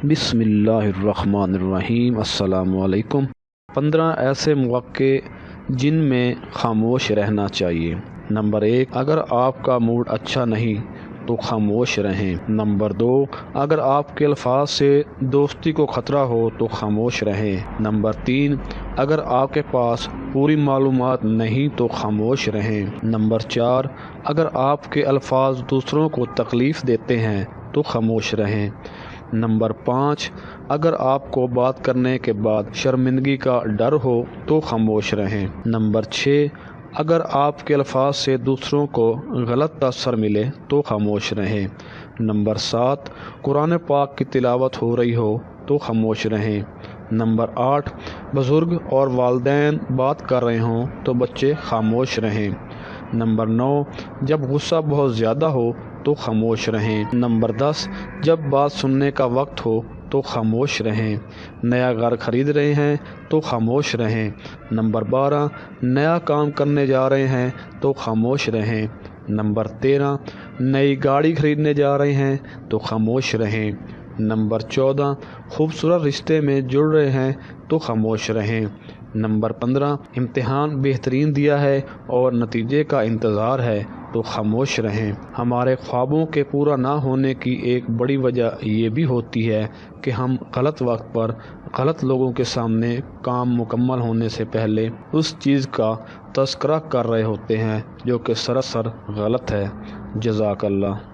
बिस्मिल्लाहिर्रहमानिर्रहीम। अस्सलामु अलैकुम। 15 ऐसे मौक़े जिन में खामोश रहना चाहिए। नंबर 1, अगर आपका मूड अच्छा नहीं तो खामोश रहें। नंबर 2, अगर आपके अल्फाज से दोस्ती को ख़तरा हो तो खामोश रहें। नंबर 3, अगर आपके पास पूरी मालूमात नहीं तो खामोश रहें। नंबर 4, अगर आपके अल्फाज दूसरों को तकलीफ़ देते हैं तो खामोश रहें। नंबर 5, अगर आपको बात करने के बाद शर्मिंदगी का डर हो तो खामोश रहें। नंबर 6, अगर आपके अल्फाज से दूसरों को गलत असर मिले तो खामोश रहें। नंबर 7, कुरान पाक की तिलावत हो रही हो तो खामोश रहें। नंबर 8, बुज़ुर्ग और वालिदैन बात कर रहे हों तो बच्चे खामोश रहें। नंबर 9, जब गुस्सा बहुत ज़्यादा हो तो खामोश रहें। नंबर 10, जब बात सुनने का वक्त हो तो खामोश रहें। नया घर खरीद रहे हैं तो खामोश रहें। नंबर 12, नया काम करने जा रहे हैं तो खामोश रहें। नंबर 13, नई गाड़ी खरीदने जा रहे हैं तो खामोश रहें। नंबर 14, खूबसूरत रिश्ते में जुड़ रहे हैं तो खामोश रहें। नंबर 15, इम्तिहान बेहतरीन दिया है और नतीजे का इंतज़ार है तो खामोश रहें। हमारे ख्वाबों के पूरा ना होने की एक बड़ी वजह ये भी होती है कि हम गलत वक्त पर गलत लोगों के सामने काम मुकम्मल होने से पहले उस चीज़ का तज़किरा कर रहे होते हैं जो कि सरासर गलत है। जज़ाकल्लाह।